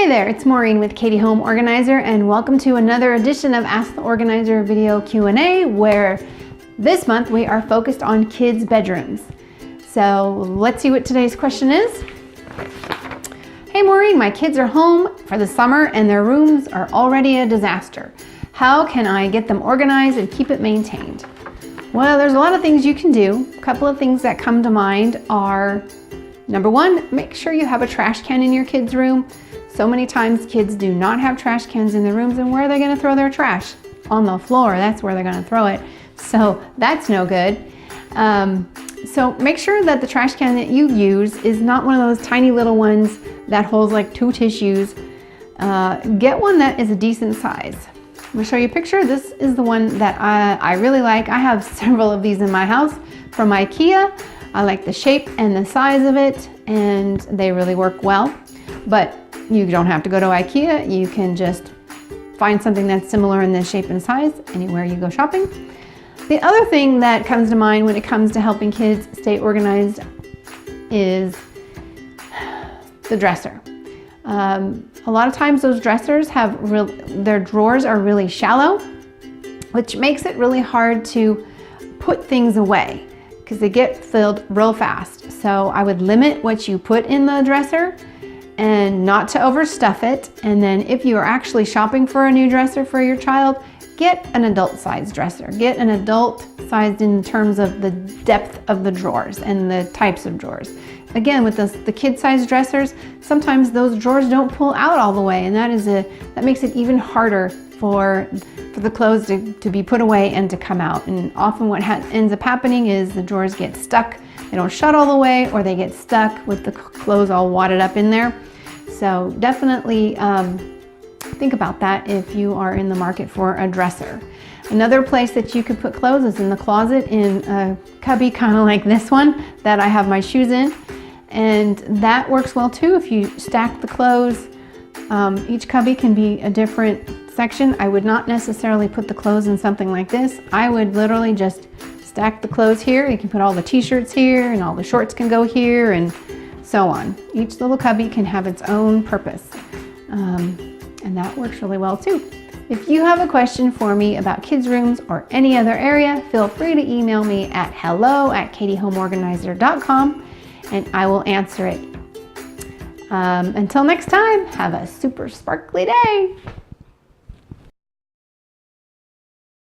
Hey there, it's Maureen with Katie Home Organizer, and welcome to another edition of Ask the Organizer video Q&A, where this month we are focused on kids' bedrooms. So let's see what today's question is. Hey Maureen, my kids are home for the summer and their rooms are already a disaster. How can I get them organized and keep it maintained? Well, there's a lot of things you can do. A couple of things that come to mind are, number one, make sure you have a trash can in your kids' room. So many times kids do not have trash cans in their rooms, and where are they going to throw their trash? On the floor, that's where they're going to throw it. So that's no good. So make sure that the trash can that you use is not one of those tiny little ones that holds like 2 tissues. Get one that is a decent size. I'm going to show you a picture. This is the one that I really like. I have several of these in my house from IKEA. I like the shape and the size of it, and they really work well. But you don't have to go to IKEA. You can just find something that's similar in the shape and size anywhere you go shopping. The other thing that comes to mind when it comes to helping kids stay organized is the dresser. A lot of times those dressers have their drawers are really shallow, which makes it really hard to put things away because they get filled real fast. So I would limit what you put in the dresser and not to overstuff it. And then if you are actually shopping for a new dresser for your child, get an adult size dresser. Get an adult sized in terms of the depth of the drawers and the types of drawers. Again, with the kid size dressers, sometimes those drawers don't pull out all the way, and that makes it even harder for the clothes to be put away and to come out. And often what ends up happening is the drawers get stuck. They don't shut all the way, or they get stuck with the clothes all wadded up in there. So definitely think about that if you are in the market for a dresser. Another place that you could put clothes is in the closet, in a cubby kind of like this one that I have my shoes in. And that works well too if you stack the clothes. Each cubby can be a different section. I would not necessarily put the clothes in something like this. I would literally just stack the clothes here. You can put all the t-shirts here, and all the shorts can go here, and so on. Each little cubby can have its own purpose. And that works really well too. If you have a question for me about kids' rooms or any other area, feel free to email me at hello@katiehomeorganizer.com and I will answer it. Until next time, have a super sparkly day.